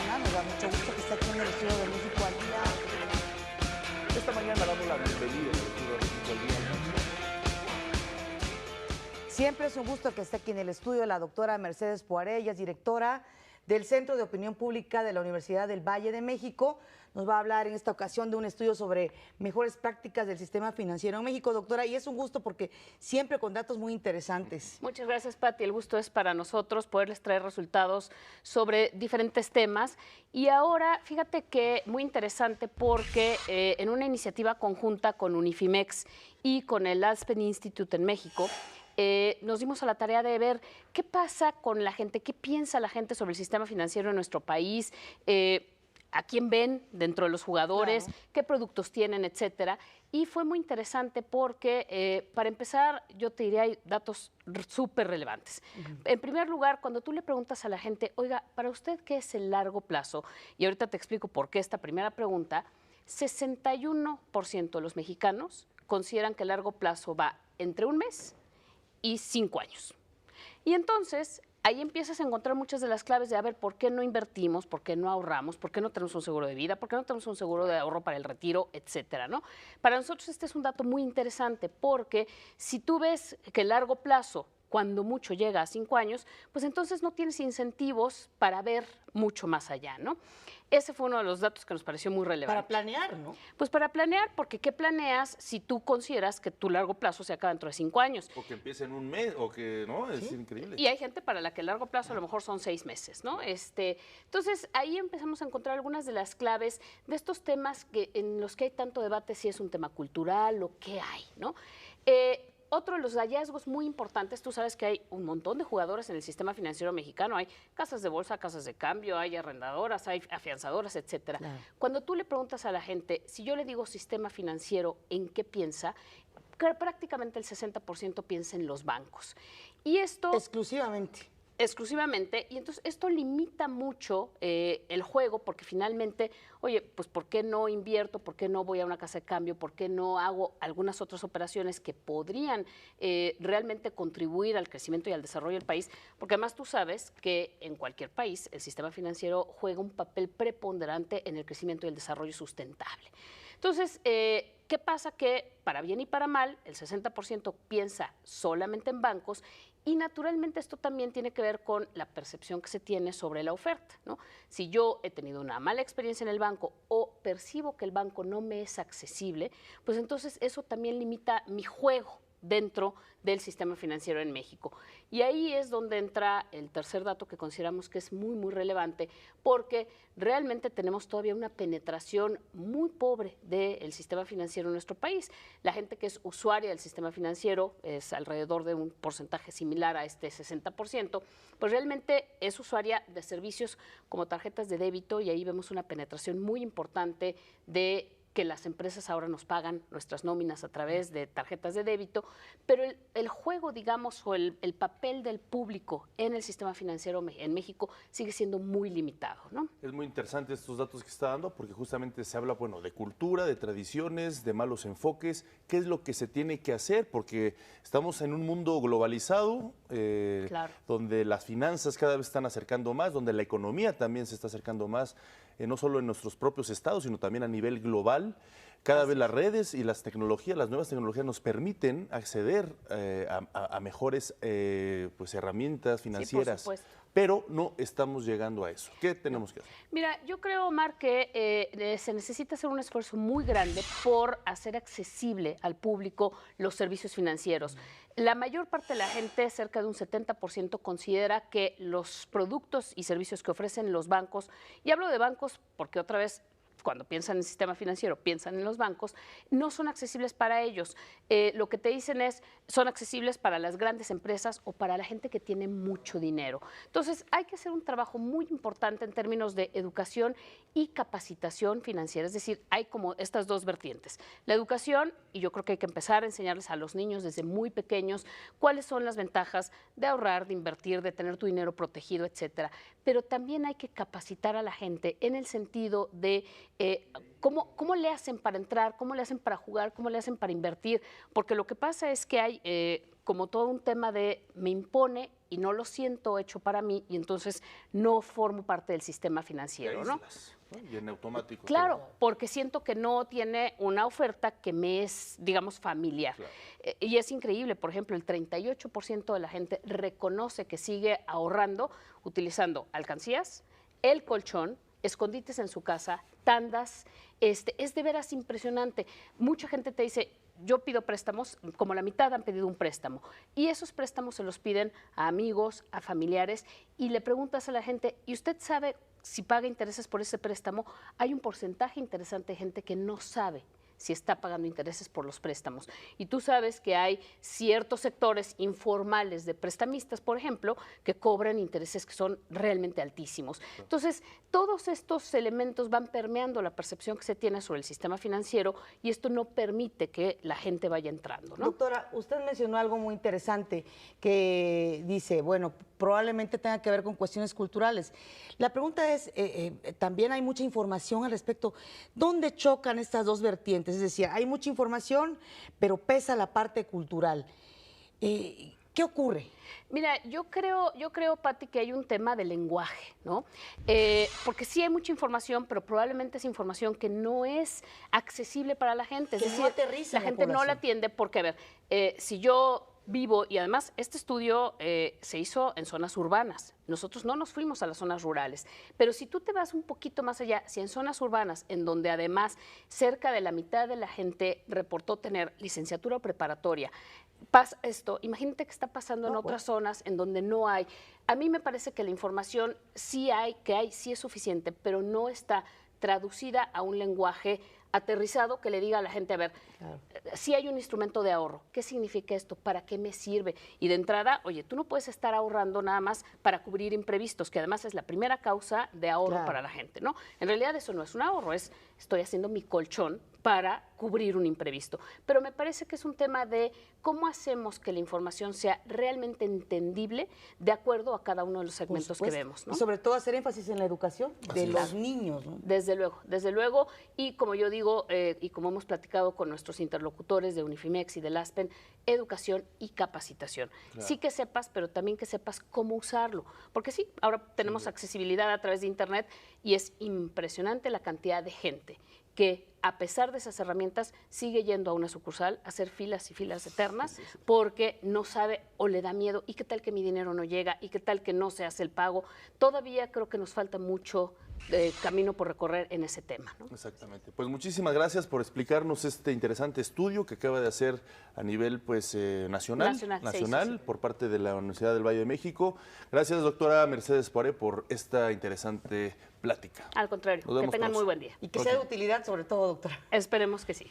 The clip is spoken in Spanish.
persona. Nos da mucho gusto que esté aquí en el estudio de México al Día. Esta mañana damos la bienvenida al estudio de México al Día. Siempre es un gusto que esté aquí en el estudio la doctora Mercedes Poiré, ella es directora del Centro de Opinión Pública de la Universidad del Valle de México. Nos va a hablar en esta ocasión de un estudio sobre mejores prácticas del sistema financiero en México, doctora, y es un gusto porque siempre con datos muy interesantes. Muchas gracias, Pati. El gusto es para nosotros poderles traer resultados sobre diferentes temas. Y ahora, fíjate que muy interesante porque en una iniciativa conjunta con Unifimex y con el Aspen Institute en México, nos dimos a la tarea de ver qué pasa con la gente, qué piensa la gente sobre el sistema financiero en nuestro país, a quién ven dentro de los jugadores, claro, qué productos tienen, etcétera. Y fue muy interesante porque, para empezar, yo te diría, hay datos súper relevantes. En primer lugar, cuando tú le preguntas a la gente, oiga, ¿para usted qué es el largo plazo? Y ahorita te explico por qué esta primera pregunta. 61% de los mexicanos consideran que el largo plazo va entre un mes y 5 años. Y entonces, ahí empiezas a encontrar muchas de las claves de, a ver, ¿por qué no invertimos? ¿Por qué no ahorramos? ¿Por qué no tenemos un seguro de vida? ¿Por qué no tenemos un seguro de ahorro para el retiro? Etcétera, ¿no? Para nosotros este es un dato muy interesante porque si tú ves que el largo plazo, cuando mucho llega a 5 años, pues entonces no tienes incentivos para ver mucho más allá, ¿no? Ese fue uno de los datos que nos pareció muy relevante. Para planear, ¿no? Pues para planear, porque ¿qué planeas si tú consideras que tu largo plazo se acaba dentro de 5 años? O que empiece en un mes, o que, ¿no? Es increíble. Y hay gente para la que el largo plazo a lo mejor son 6 meses, ¿no? Entonces, ahí empezamos a encontrar algunas de las claves de estos temas en los que hay tanto debate, si es un tema cultural o qué hay, ¿no? Otro de los hallazgos muy importantes, tú sabes que hay un montón de jugadores en el sistema financiero mexicano, hay casas de bolsa, casas de cambio, hay arrendadoras, hay afianzadoras, etcétera. Claro. Cuando tú le preguntas a la gente, si yo le digo sistema financiero, ¿en qué piensa? Prácticamente el 60% piensa en los bancos. Y esto… Exclusivamente, y entonces esto limita mucho el juego porque finalmente, oye, pues ¿por qué no invierto? ¿Por qué no voy a una casa de cambio? ¿Por qué no hago algunas otras operaciones que podrían realmente contribuir al crecimiento y al desarrollo del país? Porque además tú sabes que en cualquier país el sistema financiero juega un papel preponderante en el crecimiento y el desarrollo sustentable. Entonces, ¿qué pasa? Que para bien y para mal, el 60% piensa solamente en bancos y naturalmente esto también tiene que ver con la percepción que se tiene sobre la oferta, ¿no? Si yo he tenido una mala experiencia en el banco o percibo que el banco no me es accesible, pues entonces eso también limita mi juego dentro del sistema financiero en México. Y ahí es donde entra el tercer dato que consideramos que es muy, muy relevante, porque realmente tenemos todavía una penetración muy pobre del sistema financiero en nuestro país. La gente que es usuaria del sistema financiero es alrededor de un porcentaje similar a este 60%, pues realmente es usuaria de servicios como tarjetas de débito y ahí vemos una penetración muy importante de que las empresas ahora nos pagan nuestras nóminas a través de tarjetas de débito, pero el juego, digamos, o el papel del público en el sistema financiero en México sigue siendo muy limitado, ¿no? Es muy interesante estos datos que está dando porque justamente se habla, bueno, de cultura, de tradiciones, de malos enfoques, qué es lo que se tiene que hacer, porque estamos en un mundo globalizado, claro, donde las finanzas cada vez están acercando más, donde la economía también se está acercando más, no solo en nuestros propios estados, sino también a nivel global. Cada vez las redes y las tecnologías, las nuevas tecnologías nos permiten acceder a mejores pues, herramientas financieras, sí, pero no estamos llegando a eso. ¿Qué tenemos que hacer? Mira, yo creo, Omar, que se necesita hacer un esfuerzo muy grande por hacer accesible al público los servicios financieros. La mayor parte de la gente, cerca de un 70%, considera que los productos y servicios que ofrecen los bancos, y hablo de bancos porque otra vez, cuando piensan en el sistema financiero, piensan en los bancos, no son accesibles para ellos. Lo que te dicen es, son accesibles para las grandes empresas o para la gente que tiene mucho dinero. Entonces, hay que hacer un trabajo muy importante en términos de educación y capacitación financiera. Es decir, hay como estas dos vertientes. La educación, y yo creo que hay que empezar a enseñarles a los niños desde muy pequeños cuáles son las ventajas de ahorrar, de invertir, de tener tu dinero protegido, etcétera. Pero también hay que capacitar a la gente en el sentido de ¿Cómo le hacen para entrar? ¿Cómo le hacen para jugar? ¿Cómo le hacen para invertir? Porque lo que pasa es que hay como todo un tema de me impone y no lo siento hecho para mí y entonces no formo parte del sistema financiero, ¿no? Y en automático. Claro, porque siento que no tiene una oferta que me es, digamos, familiar. Claro. Y es increíble, por ejemplo, el 38% de la gente reconoce que sigue ahorrando utilizando alcancías, el colchón, escondites en su casa, tandas. Es de veras impresionante. Mucha gente te dice, yo pido préstamos, como la mitad han pedido un préstamo, y esos préstamos se los piden a amigos, a familiares, y le preguntas a la gente, ¿y usted sabe si paga intereses por ese préstamo? Hay un porcentaje interesante de gente que no sabe si está pagando intereses por los préstamos. Y tú sabes que hay ciertos sectores informales de prestamistas, por ejemplo, que cobran intereses que son realmente altísimos. Entonces, todos estos elementos van permeando la percepción que se tiene sobre el sistema financiero y esto no permite que la gente vaya entrando, ¿no? Doctora, usted mencionó algo muy interesante que dice, bueno, probablemente tenga que ver con cuestiones culturales. La pregunta es, también hay mucha información al respecto. ¿Dónde chocan estas dos vertientes? Es decir, hay mucha información, pero pesa la parte cultural. ¿Qué ocurre? Mira, yo creo, Pati, que hay un tema de lenguaje, ¿no? Porque sí hay mucha información, pero probablemente es información que no es accesible para la gente. Es decir, no aterriza la gente no la atiende porque, a ver, si yo vivo, y además este estudio se hizo en zonas urbanas, nosotros no nos fuimos a las zonas rurales, pero si tú te vas un poquito más allá, si en zonas urbanas, en donde además cerca de la mitad de la gente reportó tener licenciatura o preparatoria, pasa esto, imagínate que está pasando en otras zonas en donde no hay. A mí me parece que la información sí es suficiente, pero no está traducida a un lenguaje aterrizado que le diga a la gente, a ver, si hay un instrumento de ahorro, ¿qué significa esto? ¿Para qué me sirve? Y de entrada, oye, tú no puedes estar ahorrando nada más para cubrir imprevistos, que además es la primera causa de ahorro para la gente, ¿no? En realidad eso no es un ahorro, estoy haciendo mi colchón para cubrir un imprevisto. Pero me parece que es un tema de cómo hacemos que la información sea realmente entendible de acuerdo a cada uno de los segmentos que vemos, ¿no? Y sobre todo hacer énfasis en la educación de los niños, ¿no? Desde luego, y como yo digo, y como hemos platicado con nuestros interlocutores de Unifimex y del ASPEN, educación y capacitación. Claro. Sí que sepas, pero también que sepas cómo usarlo, porque sí, ahora tenemos accesibilidad a través de Internet y es impresionante la cantidad de gente que a pesar de esas herramientas sigue yendo a una sucursal a hacer filas y filas eternas porque no sabe o le da miedo y qué tal que mi dinero no llega y qué tal que no se hace el pago. Todavía creo que nos falta mucho camino por recorrer en ese tema, ¿no? Exactamente. Pues muchísimas gracias por explicarnos este interesante estudio que acaba de hacer a nivel nacional sí. Por parte de la Universidad del Valle de México. Gracias, doctora Mercedes Poiré, por esta interesante plática. Al contrario, que tengan muy buen día. Y que sea de utilidad sobre todo, doctora. Esperemos que sí.